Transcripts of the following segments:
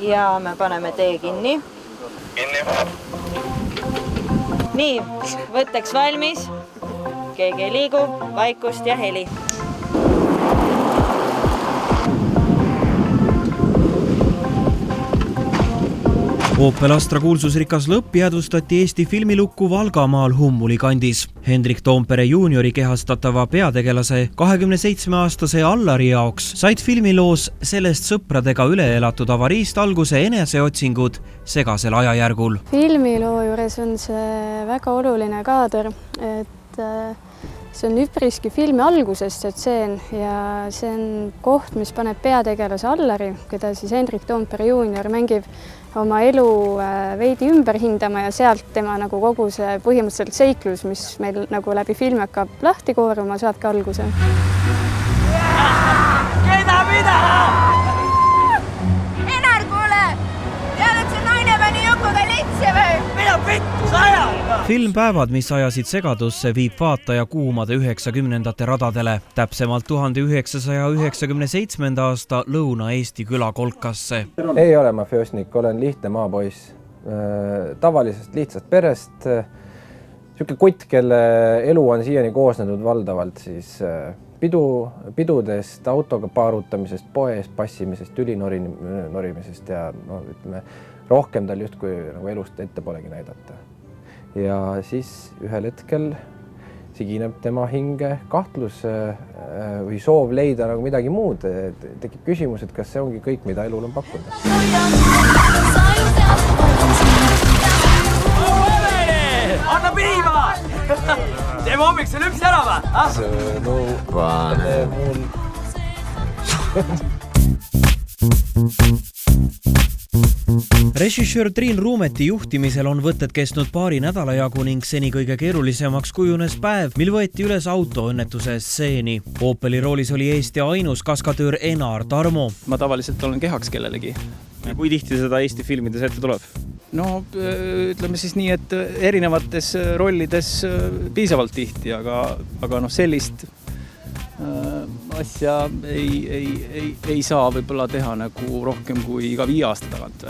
ja me paneme tee kinni. Nii, võtteks valmis. Keegi ei liigu, vaikust ja heli. Opel Astra kuulsusrikas lõpp jäädvustati Eesti filmilukku Valgamaal Hummuli kandis. Hendrik Toompere juuniori kehastatava peategelase 27-aastase Allari jaoks said filmiloos sellest sõpradega üle elatud avariist alguse eneseotsingud segasel ajajärgul. Filmiloo juures on see väga oluline kaader, et see on üpriski filmi algusest see tseen ja see on koht, mis paneb peategelase Allari, keda siis Hendrik Toompere juunior mängib oma elu veidi ümber hindama ja sealt tema nagu kogu see põhimõtteliselt seiklus, mis meil nagu läbi filmi hakkab lahti kooruma, saabki alguse. Keda mida? Enar, kuule! Tead, et see naine pani Jokoga litsi või? Mida pittu sa ajal? Filmpäevad, mis ajasid segadusse, viib vaataja kuumade 90-ndate radadele, täpsemalt 1997. aasta Lõuna-Eesti külakolkasse. Ei ole mafioosnik, olen lihtne maapoiss, tavalisest lihtsast perest, siuke kutt, kelle elu on siiani koosnenud valdavalt siis pidudest, autoga paarutamisest, poes passimisest, ülinorimisest ja ütleme, rohkem tal justkui nagu elust ette polegi näidata. Ja siis ühel hetkel sigineb tema hinge kahtlus või soov leida nagu midagi muud. Tekib küsimus, et kas see ongi kõik, mida elul on pakkuda. Anna piima! Teeme hommikse lüpsi ära või? Pane mul. Režissöör Triin Ruumeti juhtimisel on võtted kestnud paari nädala jagu ning seni kõige keerulisemaks kujunes päev, mil võeti üles autoõnnetuse stseeni. Opeli roolis oli Eesti ainus kaskadöör Enar Tarmo. Ma tavaliselt olen kehaks kellelegi. Ja kui tihti seda Eesti filmides ette tuleb? No ütleme siis nii, et erinevates rollides piisavalt tihti, aga no sellist asja ei saa võib-olla teha nagu rohkem kui iga 5 aasta tagant.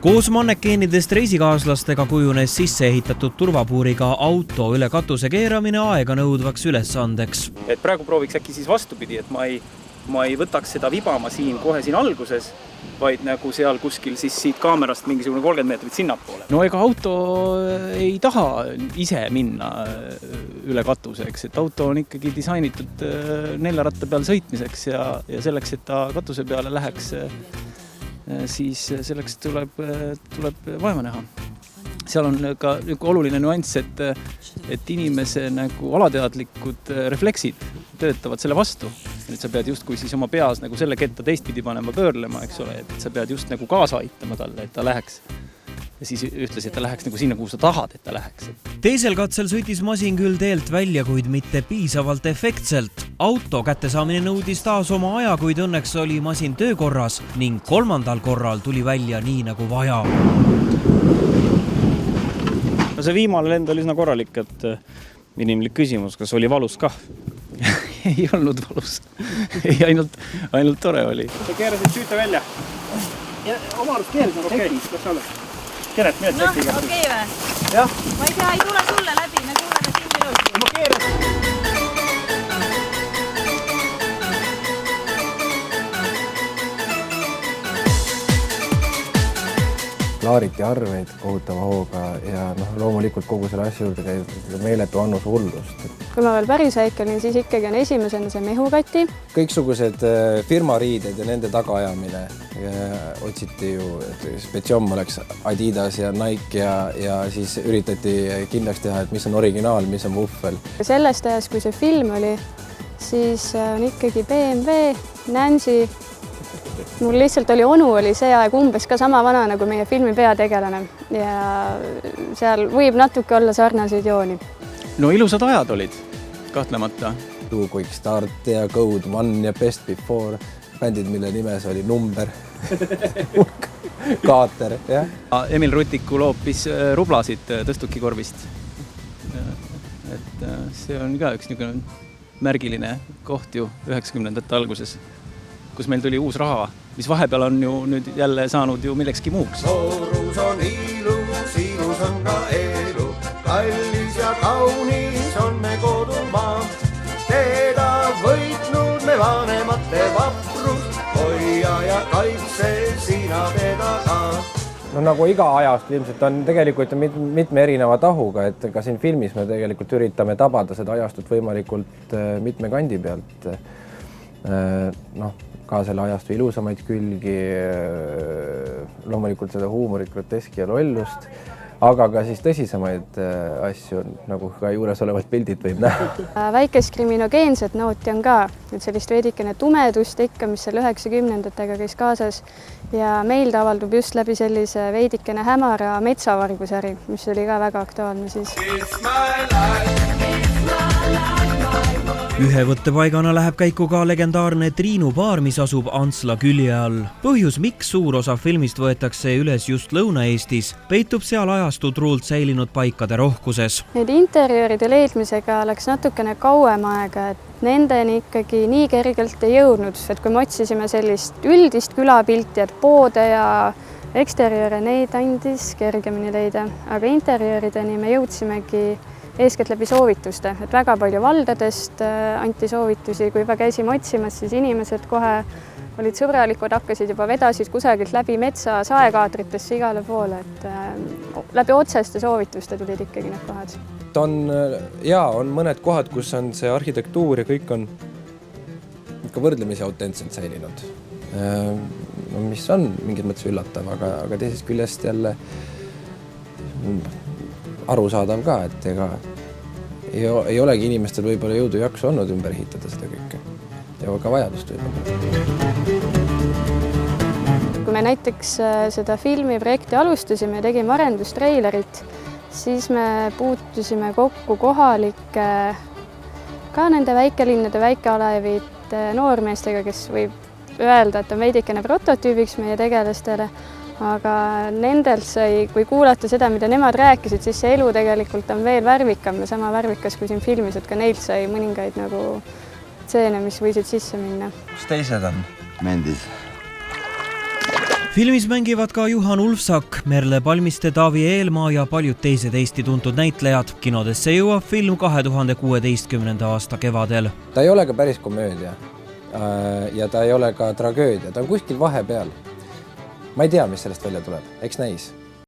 Koos mannekeenidest reisikaaslastega kujunes sisseehitatud turvapuuriga auto üle katuse keeramine aega nõudvaks ülesandeks. Et praegu prooviks äkki siis vastupidi, et ma ei võtaks seda vibama siin kohe siin alguses, vaid nagu seal kuskil siis siit kaamerast mingisugune 30 meetrit sinnapoole. No ega auto ei taha ise minna üle katuseks, et auto on ikkagi disainitud 4 ratta peal sõitmiseks ja selleks, et ta katuse peale läheks, siis selleks tuleb vaeva näha. Seal on ka oluline nüanss, et inimese nagu alateadlikud refleksid töötavad selle vastu. Nüüd sa pead justkui siis oma peas nagu selle ketta teistpidi panema pöörlema, eks ole, et sa pead just nagu kaasa aitama talle, et ta läheks. Ja siis ütles, et ta läheks nagu sinna, kuhu sa tahad, et ta läheks. Teisel katsel sõitis masin küll teelt välja, kuid mitte piisavalt efektselt. Auto kättesaamine nõudis taas oma aja, kuid õnneks oli masin töökorras ning 3. korral tuli välja nii nagu vaja. No see viimane lend oli üsna korralik, et inimlik küsimus, kas oli valus kah? Ei olnud valus. Ei, ainult tore oli. Sa keerasid süüte välja? Ja oma arust keerasid tekis, kas sa oled? Kerat, mida tekiga? No, okei või? Jah. Ma ei tea, ei tule sulle läbi, me kuuleme siin ilusti. Ma keerasin. Laariti arveid kohutava hooga ja loomulikult kogu selle asja juurde käib meeletu annus hullust. Kui ma veel päris väike olin, siis ikkagi on esimesena see mehukati. Kõiksugused firmariided ja nende tagaajamine otsiti ju, et Spetjom oleks Adidas ja Nike ja siis üritati kindlaks teha, et mis on originaal, mis on vuffel. Sellest ajast, kui see film oli, siis on ikkagi BMW, Nancy. Mul lihtsalt onu oli see aeg umbes ka sama vana nagu meie filmi peategelane ja seal võib natuke olla sarnaseid jooni. No ilusad ajad olid, kahtlemata. Too Quick Start ja Code One ja Best Before, bändid, mille nimes oli number, kaater. Ja? Emil Rutiku loopis rublasid tõstukikorvist. Et see on ka üks niisugune märgiline koht ju 90-ndate alguses. kus meil tuli uus raha, mis vahepeal on ju nüüd jälle saanud ju millekski muuks. Noorus on ilus, ilus on ka elu, kallis ja kaunis on me kodumaa. Teda võitnud me vanemate vaprust, hoia ja kaitse sina teda ka. No nagu iga ajast ilmselt on tegelikult mitme erineva tahuga, et ka siin filmis me tegelikult üritame tabada seda ajastut võimalikult mitme kandi pealt. Ka selle ajastu ilusamaid külgi, loomulikult seda huumorit, groteski ja lollust, aga ka siis tõsisemaid asju, nagu ka juures olevad pildid võib näha. Väikest kriminogeenset nooti on ka, et sellist veidikene tumedust ikka, mis seal 90-ndatega käis kaasas ja meil ta avaldub just läbi sellise veidikene hämara metsavargusäri, mis oli ka väga aktuaalne siis. Ühe võttepaigana läheb käiku ka legendaarne Triinu baar, mis asub Antsla külje all. Põhjus, miks suur osa filmist võetakse üles just Lõuna-Eestis, peitub seal ajastu truult säilinud paikade rohkuses. Need interjööride leidmisega läks natukene kauem aega, et nendeni ikkagi nii kergelt ei jõudnud, et kui me otsisime sellist üldist külapilti, et poode ja eksterjööre, neid andis kergemini leida, aga interjöörideni me jõudsimegi eeskätt läbi soovituste, et väga palju valdadest anti soovitusi, kui juba käisime otsimas, siis inimesed kohe olid sõbralikud, hakkasid juba vedasid kusagilt läbi metsa saekaatritesse igale poole, et läbi otseste soovituste tulid ikkagi need kohad. On mõned kohad, kus on see arhitektuur ja kõik on ikka võrdlemisi autentselt säilinud, mis on mingid mõttes üllatav, aga teisest küljest jälle arusaadav ka, et ega ei olegi inimestel võib-olla jõudu jaksu olnud ümber ehitada seda kõike ja ka vajadust võib-olla. Kui me näiteks seda filmiprojekti alustasime ja tegime arendustreilerit, siis me puutusime kokku kohalike, ka nende väikelinnade väikealevite noormeestega, kes võib öelda, et on veidikene prototüübiks meie tegelastele, aga nendelt sai, kui kuulata seda, mida nemad rääkisid, siis see elu tegelikult on veel värvikam ja sama värvikas kui siin filmis, et ka neilt sai mõningaid nagu stseene, mis võisid sisse minna. Kus teised on? Mendis. Filmis mängivad ka Juhan Ulfsak, Merle Palmiste, Taavi Eelmaa ja paljud teised Eesti tuntud näitlejad. Kinodesse jõuab film 2016. aasta kevadel. Ta ei ole ka päris komöödia ja ta ei ole ka tragöödia, ta on kuskil vahepeal. Ma ei tea, mis sellest välja tuleb, eks näis.